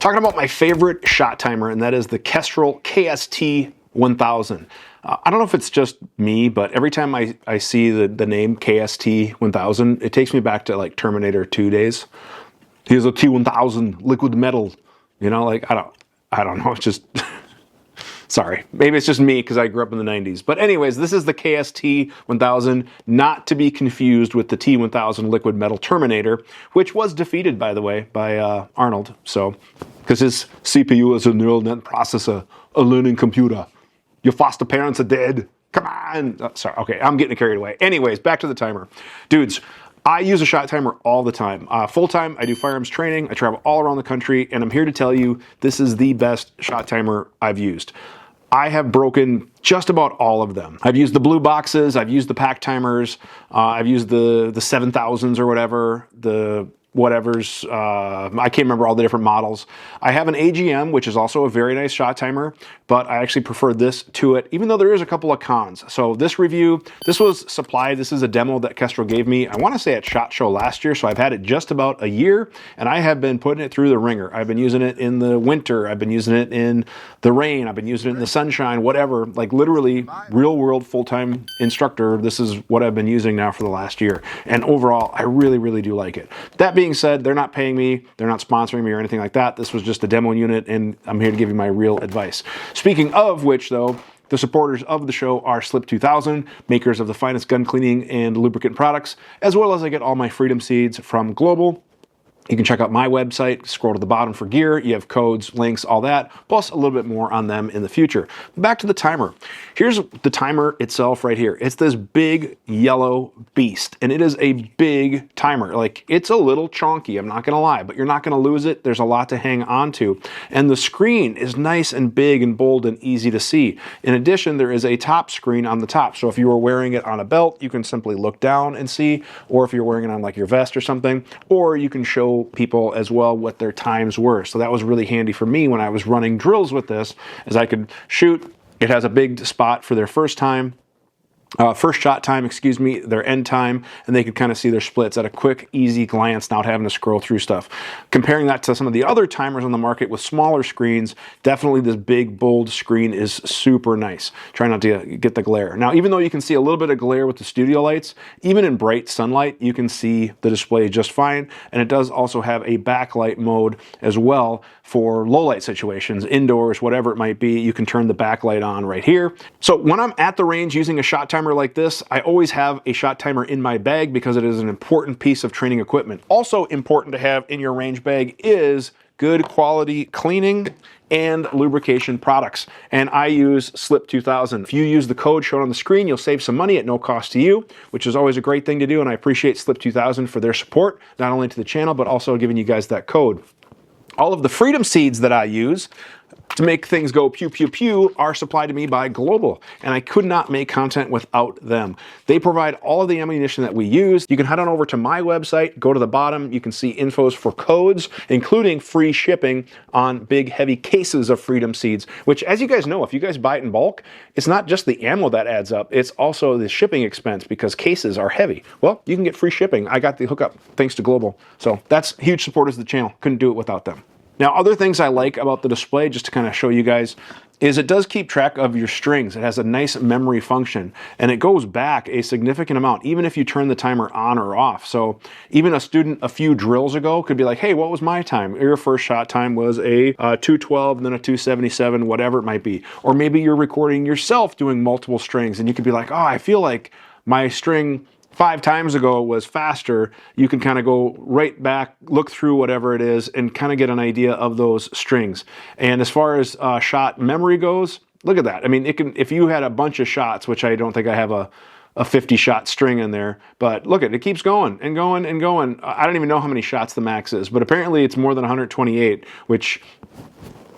Talking about my favorite shot timer, and that is the Kestrel KST1000. I don't know if it's just me, but every time I see the name KST1000, it takes me back to like Terminator 2 days. Here's a T1000 liquid metal. You know, like, I don't know, it's just, sorry. Maybe it's just me because I grew up in the 90s. But anyways, this is the KST1000, not to be confused with the T1000 liquid metal Terminator, which was defeated, by the way, by Arnold. So, because his CPU is a neural net processor, a learning computer. Your foster parents are dead. Come on. Oh, sorry, okay, I'm getting carried away. Anyways, back to the timer. Dudes, I use a shot timer all the time. Full-time, I do firearms training, I travel all around the country, and I'm here to tell you this is the best shot timer I've used. I have broken just about all of them. I've used the blue boxes, I've used the pack timers, I've used the 7000s or whatever, the whatever's, I can't remember all the different models. I have an AGM, which is also a very nice shot timer, but I actually prefer this to it, even though there is a couple of cons. So this review, this was supplied, this is a demo that Kestrel gave me, I wanna say at SHOT Show last year, so I've had it just about a year, and I have been putting it through the ringer. I've been using it in the winter, I've been using it in the rain, I've been using it in the sunshine, whatever, like literally real world full-time instructor, this is what I've been using now for the last year. And overall, I really, really do like it. That being said, they're not paying me, they're not sponsoring me or anything like that. This was just a demo unit, and I'm here to give you my real advice. Speaking of which, though, the supporters of the show are Slip 2000, makers of the finest gun cleaning and lubricant products, as well as I get all my Freedom Seeds from Global. You can check out my website, scroll to the bottom for gear, you have codes, links, all that, plus a little bit more on them in the future. Back to the timer. Here's the timer itself right here. It's this big yellow beast, and it is a big timer. Like, it's a little chonky, I'm not gonna lie, but you're not gonna lose it. There's a lot to hang on to. And the screen is nice and big and bold and easy to see. In addition, there is a top screen on the top. So if you were wearing it on a belt, you can simply look down and see, or if you're wearing it on like your vest or something, or you can show people as well what their times were. So that was really handy for me when I was running drills with this, as I could shoot. It has a big spot for their first shot time, excuse me, their end time, and they could kind of see their splits at a quick, easy glance, not having to scroll through stuff. Comparing that to some of the other timers on the market with smaller screens, definitely this big, bold screen is super nice. Try not to get the glare. Now, even though you can see a little bit of glare with the studio lights, even in bright sunlight, you can see the display just fine, and it does also have a backlight mode as well for low light situations, indoors, whatever it might be. You can turn the backlight on right here. So when I'm at the range using a shot timer like this, I always have a shot timer in my bag because it is an important piece of training equipment. Also important to have in your range bag is good quality cleaning and lubrication products. And I use Slip 2000. If you use the code shown on the screen, you'll save some money at no cost to you, which is always a great thing to do. And I appreciate Slip 2000 for their support, not only to the channel, but also giving you guys that code. All of the Freedom Seeds that I use to make things go pew, pew, pew are supplied to me by Global, and I could not make content without them. They provide all of the ammunition that we use. You can head on over to my website, go to the bottom, you can see infos for codes, including free shipping on big, heavy cases of Freedom Seeds, which, as you guys know, if you guys buy it in bulk, it's not just the ammo that adds up, it's also the shipping expense because cases are heavy. Well, you can get free shipping. I got the hookup thanks to Global. So that's huge supporters of the channel. Couldn't do it without them. Now, other things I like about the display, just to kind of show you guys, is it does keep track of your strings. It has a nice memory function, and it goes back a significant amount, even if you turn the timer on or off. So even a student a few drills ago could be like, hey, what was my time? Your first shot time was a 212, and then a 277, whatever it might be. Or maybe you're recording yourself doing multiple strings, and you could be like, oh, I feel like my string 5 times ago was faster. You can kind of go right back, look through whatever it is, and kind of get an idea of those strings. And as far as shot memory goes, look at that. I mean, it can, if you had a bunch of shots, which I don't think I have a 50 shot string in there, but look at it, it keeps going and going and going. I don't even know how many shots the max is, but apparently it's more than 128, which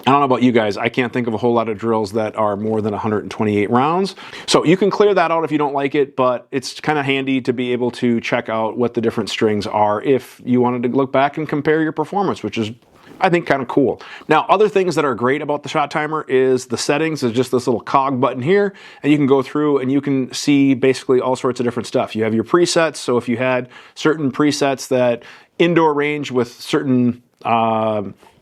I don't know about you guys, I can't think of a whole lot of drills that are more than 128 rounds. So you can clear that out if you don't like it, but it's kind of handy to be able to check out what the different strings are if you wanted to look back and compare your performance, which is, I think, kind of cool. Now, other things that are great about the shot timer is the settings. Is just this little cog button here, and you can go through and you can see basically all sorts of different stuff. You have your presets, so if you had certain presets that indoor range with certain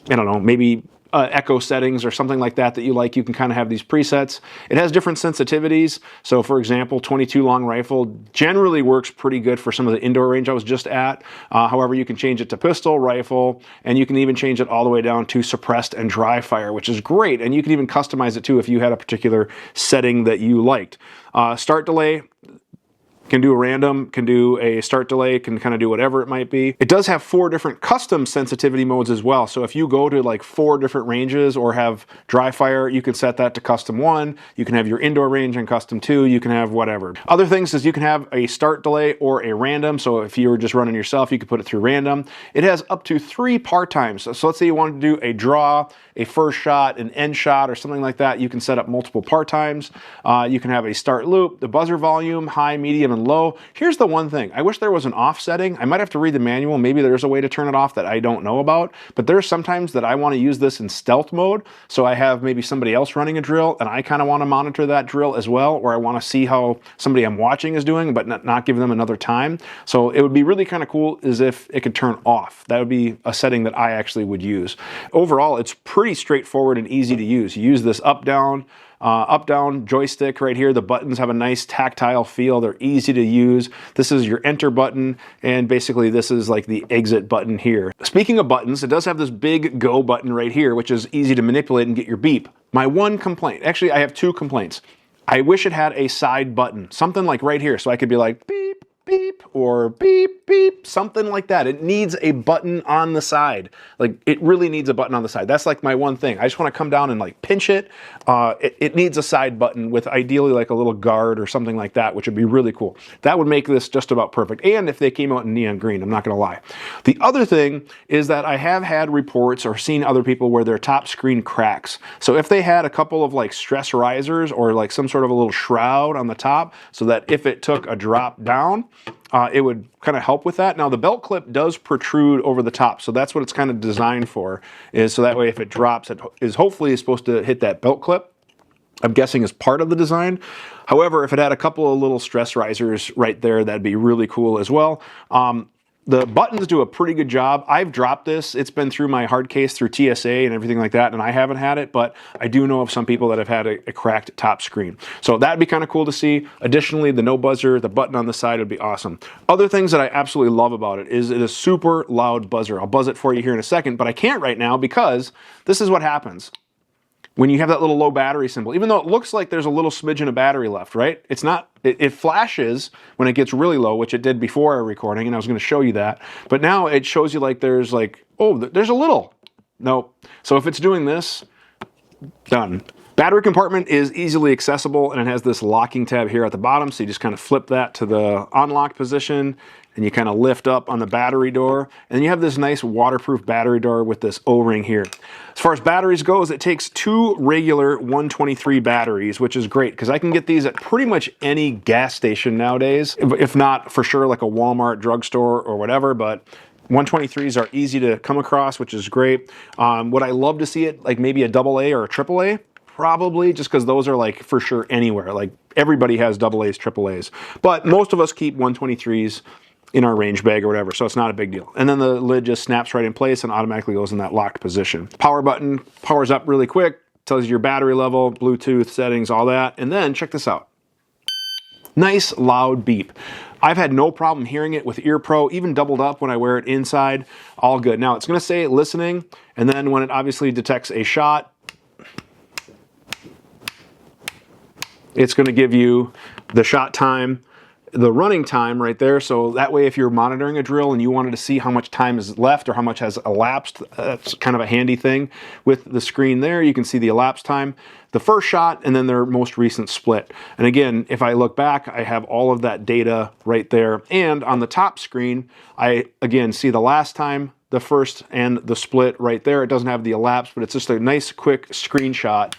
I don't know, maybe echo settings or something like that that you like, you can kind of have these presets. It has different sensitivities. So for example, 22 long rifle generally works pretty good for some of the indoor range I was just at. However, you can change it to pistol, rifle, and you can even change it all the way down to suppressed and dry fire, which is great. And you can even customize it too if you had a particular setting that you liked. Start delay, can do a random, can do a start delay, can kind of do whatever it might be. It does have 4 different custom sensitivity modes as well. So if you go to like 4 different ranges or have dry fire, you can set that to custom 1. You can have your indoor range in custom 2. You can have whatever. Other things is you can have a start delay or a random. So if you were just running yourself, you could put it through random. It has up to 3 part times. So let's say you wanted to do a draw, a first shot, an end shot, or something like that. You can set up multiple part times. You can have a start loop, the buzzer volume, high, medium, and low. Here's the one thing. I wish there was an off setting. I might have to read the manual. Maybe there's a way to turn it off that I don't know about. But there's sometimes that I want to use this in stealth mode. So I have maybe somebody else running a drill and I kind of want to monitor that drill as well, or I want to see how somebody I'm watching is doing, but not give them another time. So it would be really kind of cool is if it could turn off. That would be a setting that I actually would use. Overall, it's pretty straightforward and easy to use. You use this up-down joystick right here. The buttons have a nice tactile feel. They're easy to use. This is your enter button, and basically this is like the exit button here. Speaking of buttons, it does have this big go button right here, which is easy to manipulate and get your beep. My one complaint, actually I have 2 complaints. I wish it had a side button, something like right here, so I could be like beep, beep, or beep, beep, something like that. It needs a button on the side. Like, it really needs a button on the side. That's like my one thing. I just want to come down and like pinch it. It needs a side button with ideally like a little guard or something like that, which would be really cool. That would make this just about perfect. And if they came out in neon green, I'm not going to lie. The other thing is that I have had reports or seen other people where their top screen cracks. So if they had a couple of like stress risers or like some sort of a little shroud on the top so that if it took a drop down, it would kind of help with that. Now the belt clip does protrude over the top, so that's what it's kind of designed for, is so that way if it drops, it is hopefully supposed to hit that belt clip. I'm guessing is part of the design. However, if it had a couple of little stress risers right there, that'd be really cool as well. The buttons do a pretty good job. I've dropped this. It's been through my hard case through TSA and everything like that, and I haven't had it, but I do know of some people that have had a cracked top screen. So that'd be kind of cool to see. Additionally, the no buzzer, the button on the side would be awesome. Other things that I absolutely love about it is a super loud buzzer. I'll buzz it for you here in a second, but I can't right now because this is what happens when you have that little low battery symbol. Even though it looks like there's a little smidgen of battery left, right? It's not. It flashes when it gets really low, which it did before our recording, and I was going to show you that. But now it shows you like there's like, oh, there's a little. Nope. So if it's doing this, done. Battery compartment is easily accessible, and it has this locking tab here at the bottom, so you just kind of flip that to the unlock position, and you kind of lift up on the battery door, and then you have this nice waterproof battery door with this O-ring here. As far as batteries goes, it takes 2 regular 123 batteries, which is great because I can get these at pretty much any gas station nowadays, if not for sure like a Walmart, drugstore, or whatever, but 123s are easy to come across, which is great. Would I love to see it like maybe a AA or a AAA? Probably, just because those are like for sure anywhere. Like everybody has AA's, AAA's, but most of us keep 123s in our range bag or whatever, so it's not a big deal. And then the lid just snaps right in place and automatically goes in that locked position. Power button powers up really quick, tells you your battery level, Bluetooth settings, all that. And then check this out. Nice loud beep. I've had no problem hearing it with Ear Pro, even doubled up when I wear it inside, all good. Now it's gonna say listening, and then when it obviously detects a shot, it's gonna give you the shot time, the running time right there, so that way if you're monitoring a drill and you wanted to see how much time is left or how much has elapsed, that's kind of a handy thing. With the screen there, you can see the elapsed time, the first shot, and then their most recent split. And again, if I look back, I have all of that data right there. And on the top screen, I again see the last time, the first, and the split right there. It doesn't have the elapse, but it's just a nice quick screenshot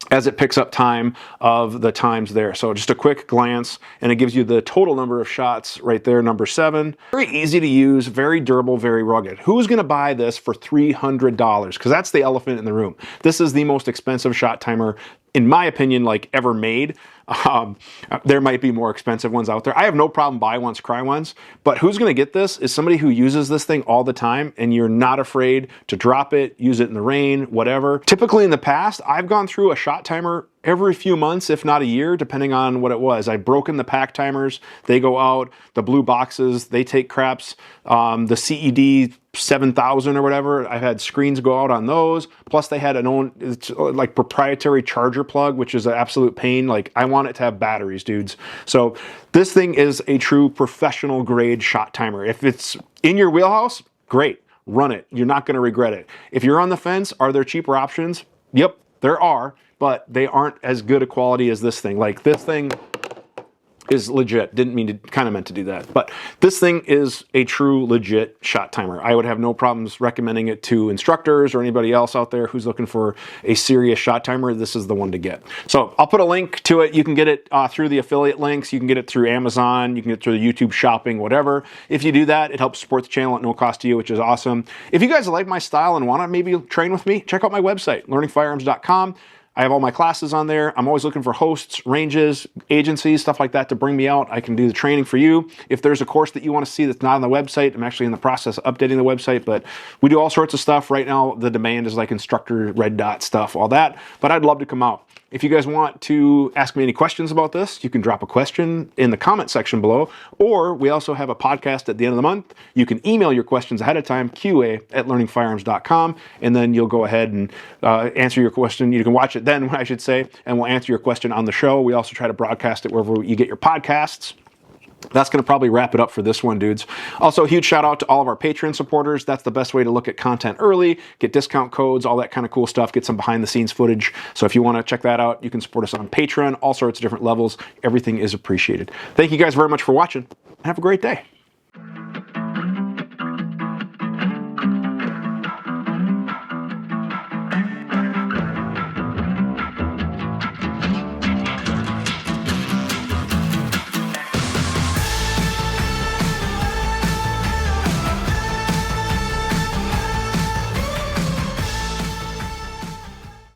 as it picks up time of the times there. So just a quick glance, and it gives you the total number of shots right there, number 7. Very easy to use, very durable, very rugged. Who's gonna buy this for $300? Because that's the elephant in the room. This is the most expensive shot timer, in my opinion, like ever made. There might be more expensive ones out there. I have no problem buy once, cry once, but who's going to get this is somebody who uses this thing all the time, and you're not afraid to drop it, use it in the rain, whatever. Typically in the past, I've gone through a shot timer every few months, if not a year, depending on what it was. I've broken the pack timers. They go out. The blue boxes, they take craps. The CED 7000 or whatever, I've had screens go out on those. Plus they had an own, it's like proprietary charger plug, which is an absolute pain. Like, I want it to have batteries, dudes. So this thing is a true professional grade shot timer. If it's in your wheelhouse, great, run it. You're not going to regret it. If you're on the fence, are there cheaper options? Yep, there are, but they aren't as good a quality as this thing. Like, this thing is legit. Didn't mean to, kind of meant to do that. But this thing is a true legit shot timer. I would have no problems recommending it to instructors or anybody else out there who's looking for a serious shot timer. This is the one to get. So I'll put a link to it. You can get it through the affiliate links. You can get it through Amazon. You can get it through the YouTube shopping, whatever. If you do that, it helps support the channel at no cost to you, which is awesome. If you guys like my style and want to maybe train with me, check out my website, learningfirearms.com. I have all my classes on there. I'm always looking for hosts, ranges, agencies, stuff like that to bring me out. I can do the training for you. If there's a course that you want to see that's not on the website, I'm actually in the process of updating the website, but we do all sorts of stuff. Right now, the demand is like instructor, red dot stuff, all that, but I'd love to come out. If you guys want to ask me any questions about this, you can drop a question in the comment section below, or we also have a podcast at the end of the month. You can email your questions ahead of time, QA@learningfirearms.com, and then you'll go ahead and answer your question. You can watch it then, I should say, and we'll answer your question on the show. We also try to broadcast it wherever you get your podcasts. That's going to probably wrap it up for this one, dudes. Also, huge shout out to all of our Patreon supporters. That's the best way to look at content early, get discount codes, all that kind of cool stuff, get some behind the scenes footage. So if you want to check that out, you can support us on Patreon, all sorts of different levels. Everything is appreciated. Thank you guys very much for watching. Have a great day.